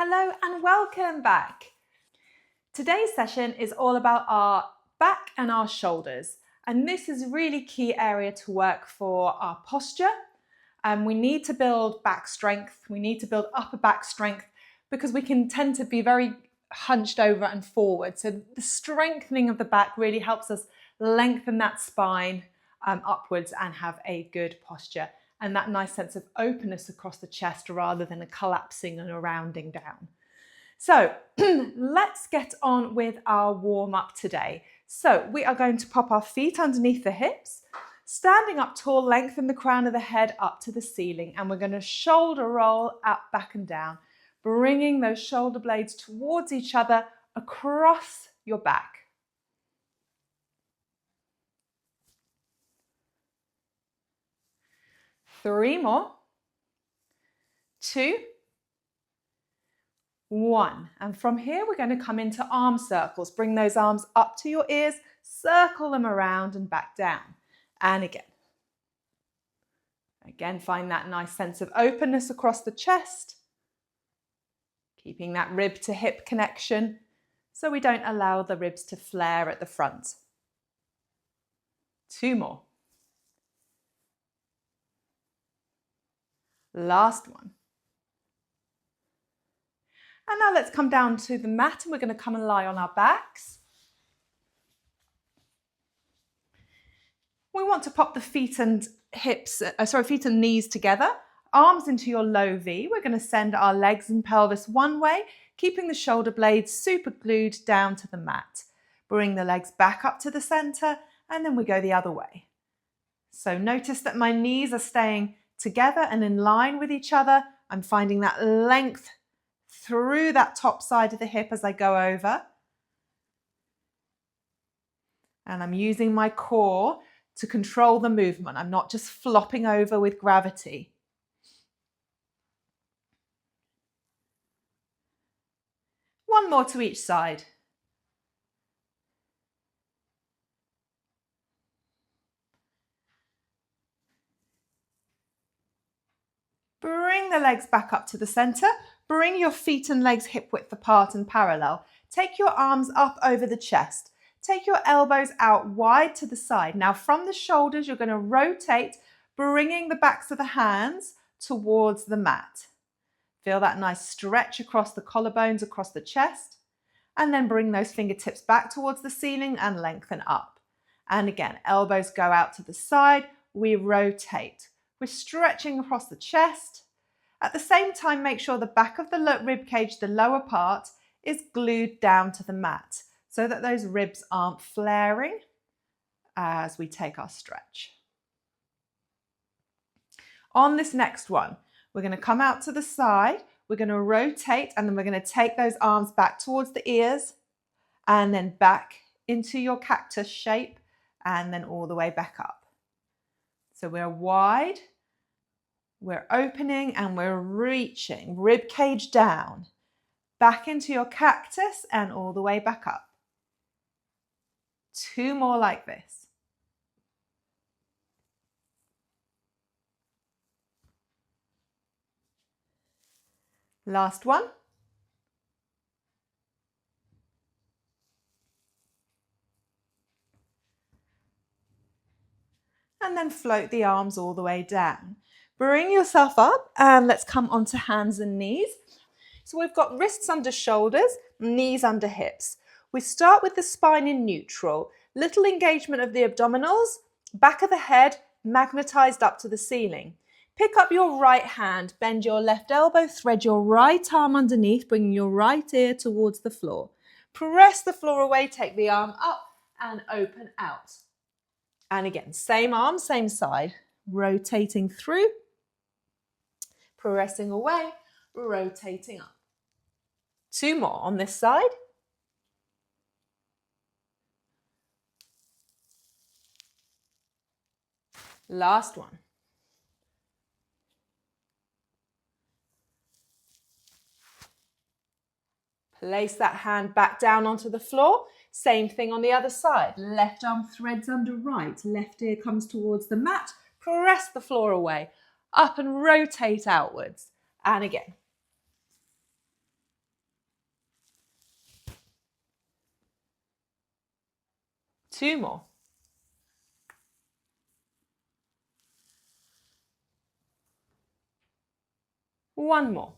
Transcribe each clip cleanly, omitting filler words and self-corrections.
Hello and welcome back. Today's session is all about our back and our shoulders. And this is a really key area to work for our posture. We need to build back strength. We need to build upper back strength because we can tend to be very hunched over and forward. So the strengthening of the back really helps us lengthen that spine upwards and have a good posture. And that nice sense of openness across the chest rather than a collapsing and a rounding down. So let's get on with our warm up today. So we are going to pop our feet underneath the hips, standing up tall, lengthen the crown of the head up to the ceiling, and we're going to shoulder roll up, back and down, bringing those shoulder blades towards each other across your back. Three more. 2, 1. And from here, we're going to come into arm circles. Bring those arms up to your ears, circle them around and back down. And again. Again, find that nice sense of openness across the chest. Keeping that rib to hip connection so we don't allow the ribs to flare at the front. 2 more. Last one. And now let's come down to the mat and we're going to come and lie on our backs. We want to pop the feet and knees together, arms into your low V. We're going to send our legs and pelvis one way, keeping the shoulder blades super glued down to the mat. Bring the legs back up to the center and then we go the other way. So notice that my knees are staying together and in line with each other. I'm finding that length through that top side of the hip as I go over. And I'm using my core to control the movement. I'm not just flopping over with gravity. One more to each side. Bring the legs back up to the center. Bring your feet and legs hip width apart and parallel. Take your arms up over the chest. Take your elbows out wide to the side. Now from the shoulders, you're going to rotate, bringing the backs of the hands towards the mat. Feel that nice stretch across the collarbones, across the chest. And then bring those fingertips back towards the ceiling and lengthen up. And again, elbows go out to the side. We rotate. We're stretching across the chest. At the same time, make sure the back of the rib cage, the lower part, is glued down to the mat so that those ribs aren't flaring as we take our stretch. On this next one, we're going to come out to the side, we're going to rotate, and then we're going to take those arms back towards the ears and then back into your cactus shape and then all the way back up. So we're wide, we're opening and we're reaching, rib cage down, back into your cactus and all the way back up. 2 more like this. Last one. And then float the arms all the way down. Bring yourself up and let's come onto hands and knees. So we've got wrists under shoulders, knees under hips. We start with the spine in neutral. Little engagement of the abdominals, back of the head magnetized up to the ceiling. Pick up your right hand, bend your left elbow, thread your right arm underneath, bringing your right ear towards the floor. Press the floor away, take the arm up and open out. And again, same arm, same side, rotating through, pressing away, rotating up. 2 more on this side. Last one. Place that hand back down onto the floor. Same thing on the other side. Left arm threads under right. Left ear comes towards the mat. Press the floor away. Up and rotate outwards. And again. 2 more. One more.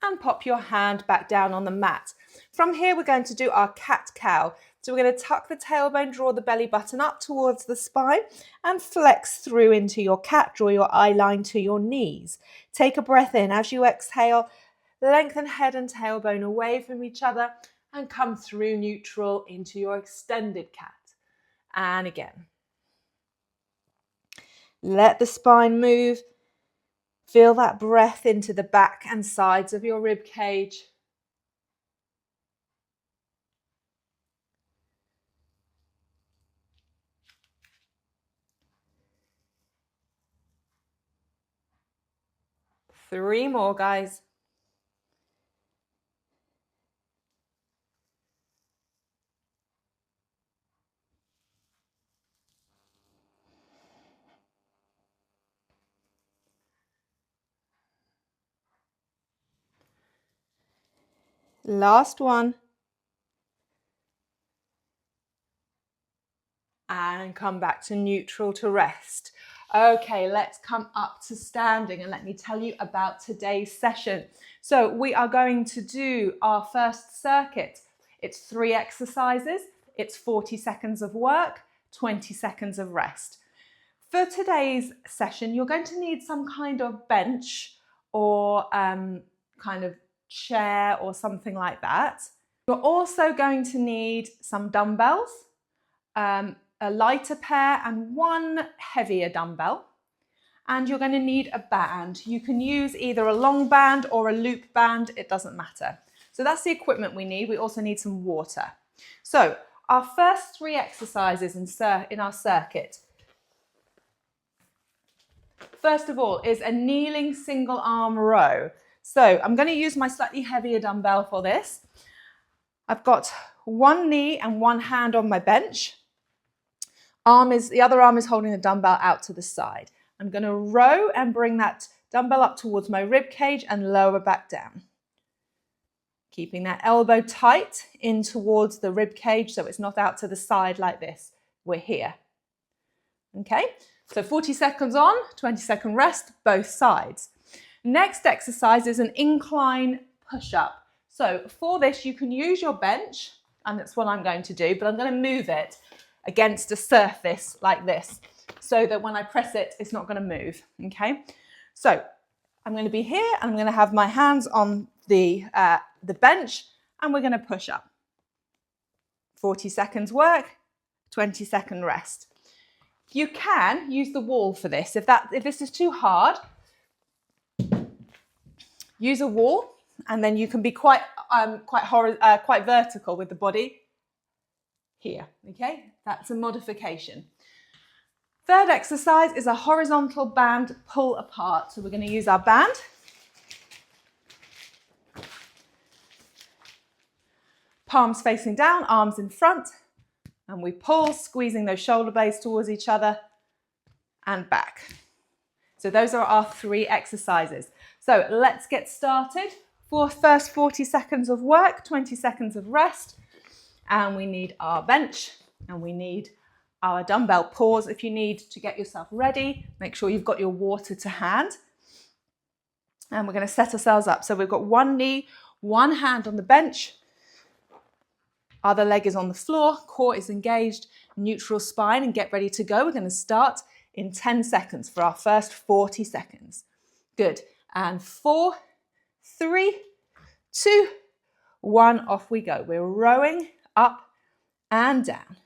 And pop your hand back down on the mat. From here, we're going to do our cat-cow. So we're going to tuck the tailbone, draw the belly button up towards the spine and flex through into your cat. Draw your eye line to your knees. Take a breath in. As you exhale, lengthen head and tailbone away from each other and come through neutral into your extended cat. And again. Let the spine move. Feel that breath into the back and sides of your rib cage. Three more, guys. Last one. And come back to neutral to rest. Okay, let's come up to standing and let me tell you about today's session. So we are going to do our first circuit. It's 3 exercises. It's 40 seconds of work, 20 seconds of rest. For today's session, you're going to need some kind of bench or kind of chair or something like that. You're also going to need some dumbbells, a lighter pair and 1 heavier dumbbell. And you're going to need a band. You can use either a long band or a loop band, it doesn't matter. So that's the equipment we need. We also need some water. So our first 3 exercises in our circuit. First of all is a kneeling single arm row. So I'm going to use my slightly heavier dumbbell for this. I've got 1 knee and 1 hand on my bench. The other arm is holding the dumbbell out to the side. I'm going to row and bring that dumbbell up towards my rib cage and lower back down. Keeping that elbow tight in towards the rib cage so it's not out to the side like this. We're here. Okay, so 40 seconds on, 20-second rest, both sides. Next exercise is an incline push-up. So for this, you can use your bench, and that's what I'm going to do, but I'm going to move it against a surface like this so that when I press it, it's not going to move. Okay, so I'm going to be here and I'm going to have my hands on the bench and we're going to push up. 40 seconds work, 20-second rest. You can use the wall for this. If this is too hard, use a wall and then you can be quite vertical with the body. Here, okay? That's a modification. Third exercise is a horizontal band pull apart. So we're going to use our band. Palms facing down, arms in front. And we pull, squeezing those shoulder blades towards each other and back. So those are our 3 exercises. So let's get started. For first 40 seconds of work, 20 seconds of rest. And we need our bench and we need our dumbbell. Pause if you need to get yourself ready. Make sure you've got your water to hand. And we're going to set ourselves up. So we've got 1 knee, 1 hand on the bench. Other leg is on the floor, core is engaged, neutral spine, and get ready to go. We're going to start in 10 seconds for our first 40 seconds. Good. And 4, 3, 2, 1, off we go. We're rowing up and down.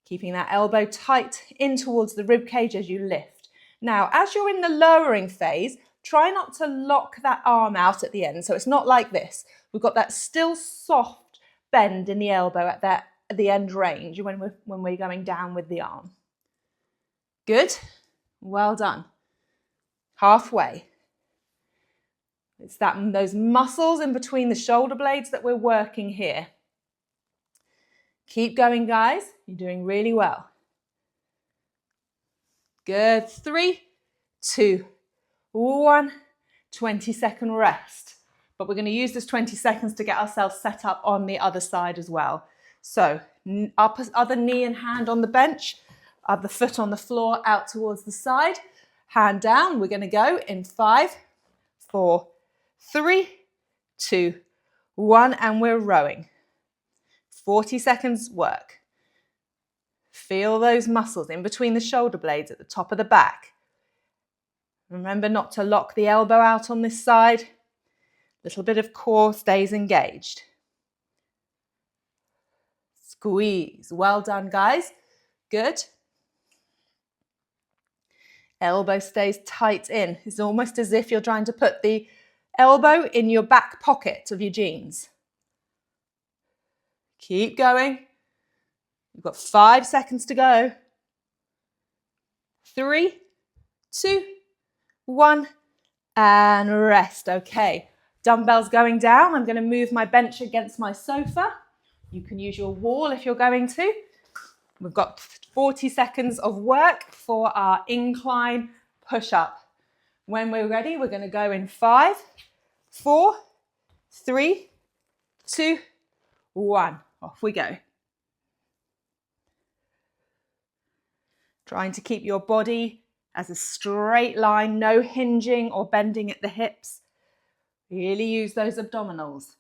Keeping that elbow tight in towards the rib cage as you lift. Now, as you're in the lowering phase, try not to lock that arm out at the end. So it's not like this. We've got that still soft bend in the elbow at the end range when we're going down with the arm. Good. Well done. Halfway. It's those muscles in between the shoulder blades that we're working here. Keep going, guys. You're doing really well. Good. 3, 2, 1. 20-second rest. but we're going to use this 20 seconds to get ourselves set up on the other side as well. So other knee and hand on the bench, other foot on the floor out towards the side, hand down. We're going to go in 5, 4, 3, 2, 1, and we're rowing. 40 seconds work. Feel those muscles in between the shoulder blades at the top of the back. Remember not to lock the elbow out on this side. Little bit of core stays engaged. Squeeze. Well done, guys. Good. Elbow stays tight in. It's almost as if you're trying to put the elbow in your back pocket of your jeans. Keep going. You've got 5 seconds to go. 3, 2, 1, and rest. Okay, dumbbells going down. I'm going to move my bench against my sofa. You can use your wall if you're going to. We've got 40 seconds of work for our incline push-up. When we're ready, we're going to go in 5, 4, 3, 2, 1. Off we go. Trying to keep your body as a straight line, no hinging or bending at the hips. Really use those abdominals.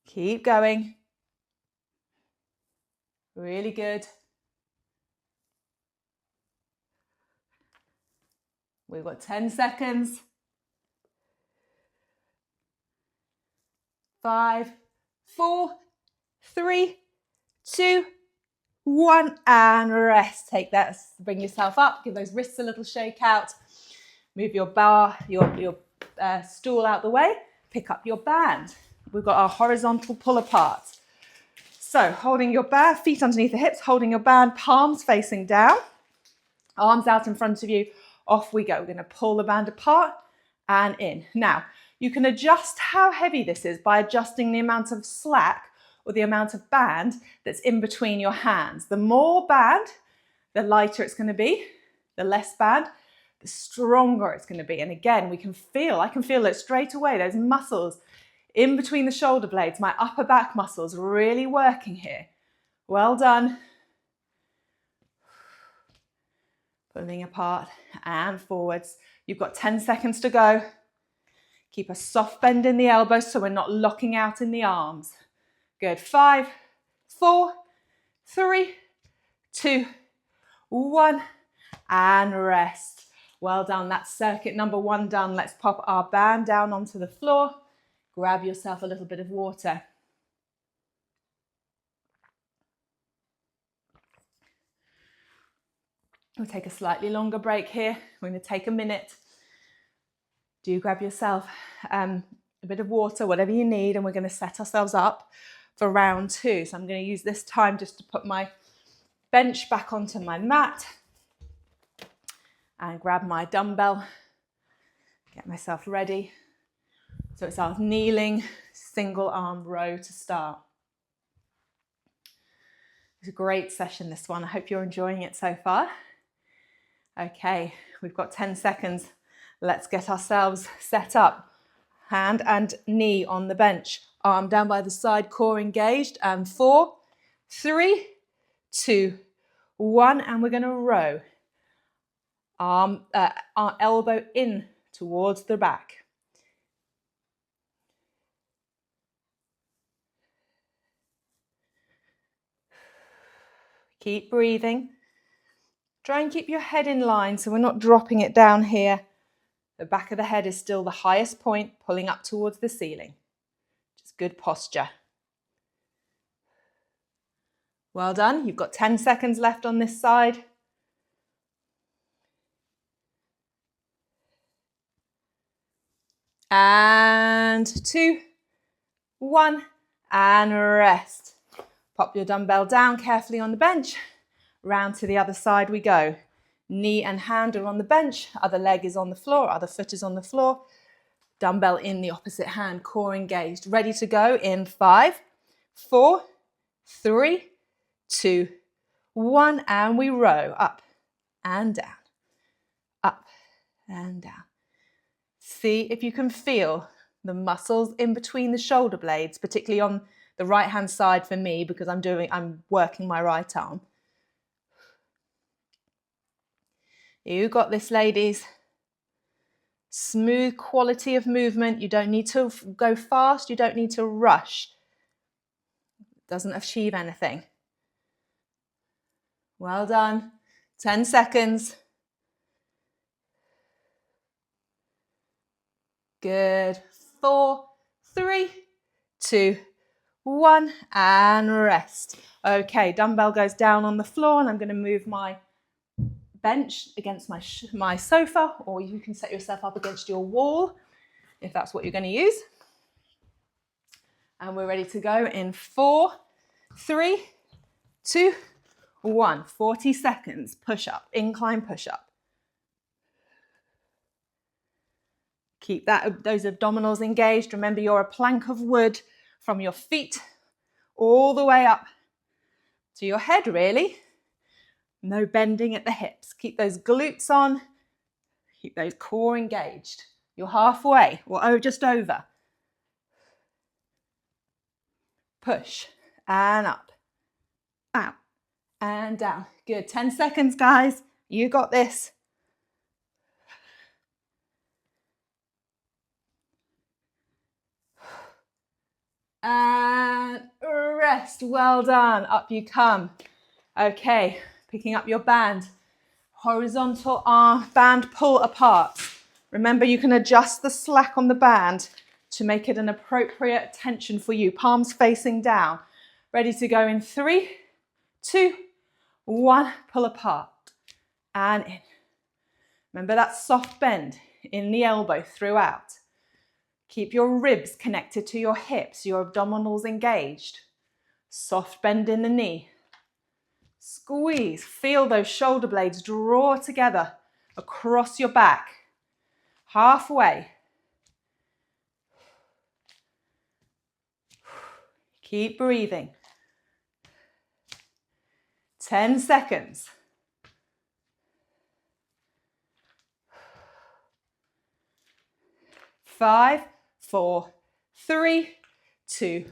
Keep going. Really good. We've got 10 seconds. 5, 4, 3, 2, 1, and rest. Take that, bring yourself up, give those wrists a little shake out. Move your bar, your stool out the way, pick up your band. We've got our horizontal pull apart. So holding your band, feet underneath the hips, holding your band, palms facing down, arms out in front of you, off we go. We're going to pull the band apart and in. Now, you can adjust how heavy this is by adjusting the amount of slack or the amount of band that's in between your hands. The more band, the lighter it's going to be. The less band, the stronger it's going to be. And again, I can feel it straight away. Those muscles in between the shoulder blades, my upper back muscles really working here. Well done. Pulling apart and forwards. You've got 10 seconds to go. Keep a soft bend in the elbows so we're not locking out in the arms. Good. 5, 4, 3, 2, 1, and rest. Well done. That's circuit number 1 done. Let's pop our band down onto the floor. Grab yourself a little bit of water. We'll take a slightly longer break here. We're going to take a minute. Do grab yourself a bit of water, whatever you need, and we're going to set ourselves up for round 2. So I'm going to use this time just to put my bench back onto my mat and grab my dumbbell, get myself ready. So it's our kneeling single arm row to start. It's a great session, this one. I hope you're enjoying it so far. Okay, we've got 10 seconds. Let's get ourselves set up. Hand and knee on the bench. Arm down by the side, core engaged. And 4, 3, 2, 1. And we're going to row. Our elbow in towards the back. Keep breathing. Try and keep your head in line so we're not dropping it down here. The back of the head is still the highest point, pulling up towards the ceiling. Just good posture. Well done. You've got 10 seconds left on this side. And 2, 1, and rest. Pop your dumbbell down carefully on the bench. Round to the other side we go. Knee and hand are on the bench. Other leg is on the floor. Other foot is on the floor. Dumbbell in the opposite hand. Core engaged. Ready to go in 5, 4, 3, 2, 1. And we row up and down. and down. See if you can feel the muscles in between the shoulder blades, particularly on the right hand side for me because I'm working my right arm. You got this, ladies. Smooth quality of movement. You don't need to go fast. You don't need to rush. Doesn't achieve anything. Well done. 10 seconds. Good. 4, 3, 2, 1, and rest. Okay, dumbbell goes down on the floor, and I'm going to move my bench against my sofa, or you can set yourself up against your wall if that's what you're going to use. And we're ready to go in 4, 3, 2, 1. 40 seconds. Push up, incline push up. Keep those abdominals engaged. Remember, you're a plank of wood from your feet all the way up to your head, really. No bending at the hips. Keep those glutes on. Keep those core engaged. You're halfway or just over. Push and up, out and down. Good. 10 seconds, guys. You got this. And rest. Well done. Up you come. Okay, picking up your band. Horizontal arm band pull apart. Remember, you can adjust the slack on the band to make it an appropriate tension for you. Palms facing down. Ready to go in 3, 2, 1. Pull apart and in. Remember that soft bend in the elbow throughout. Keep your ribs connected to your hips, your abdominals engaged. Soft bend in the knee. Squeeze. Feel those shoulder blades draw together across your back. Halfway. Keep breathing. 10 seconds. 5, 4, 3, 2,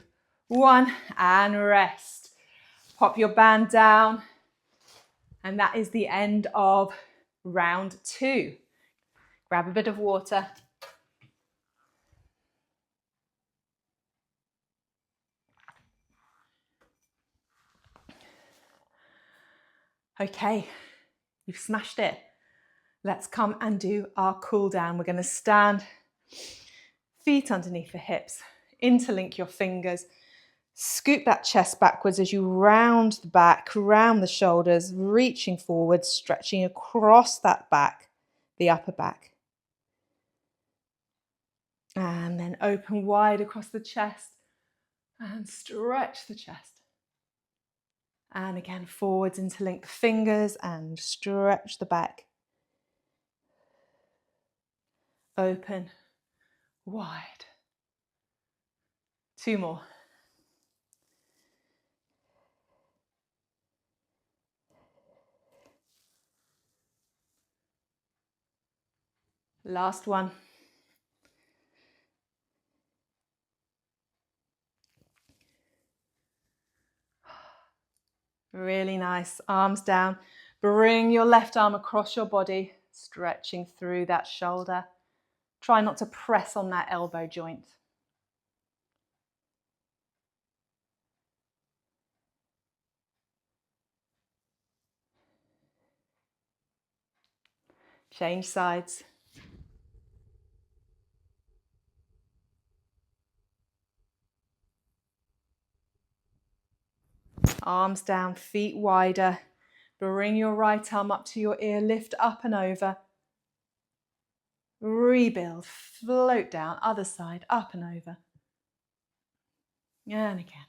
1, and rest. Pop your band down, and that is the end of round 2. Grab a bit of water. Okay, you've smashed it. Let's come and do our cool down. We're going to stand, feet underneath the hips, interlink your fingers, scoop that chest backwards as you round the back, round the shoulders, reaching forward, stretching across that back, the upper back. And then open wide across the chest and stretch the chest. And again, forwards, interlink the fingers and stretch the back. Open, wide. 2 more. Last one. Really nice. Arms down. Bring your left arm across your body, stretching through that shoulder. Try not to press on that elbow joint. Change sides. Arms down, feet wider. Bring your right arm up to your ear, lift up and over. Rebuild, float down, other side, up and over. And again.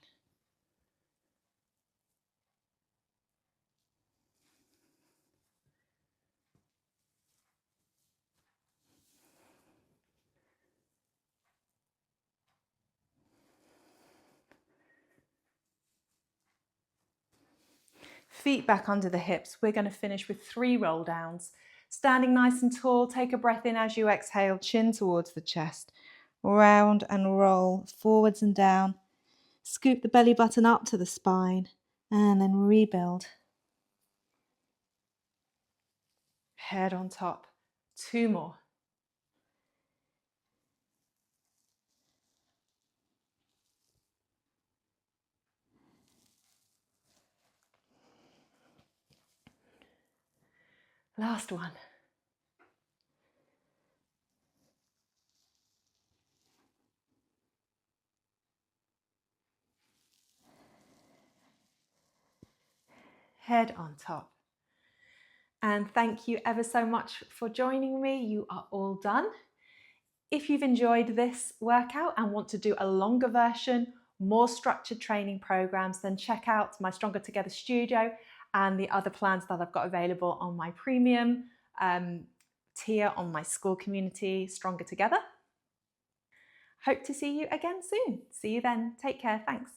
Feet back under the hips. We're going to finish with 3 roll downs. Standing nice and tall, take a breath in as you exhale, chin towards the chest. Round and roll, forwards and down. Scoop the belly button up to the spine and then rebuild. Head on top. 2 more. Last one. Head on top. And thank you ever so much for joining me. You are all done. If you've enjoyed this workout and want to do a longer version, more structured training programs, then check out my Stronger Together studio and the other plans that I've got available on my premium tier on my school community, Stronger Together. Hope to see you again soon. See you then. Take care. Thanks.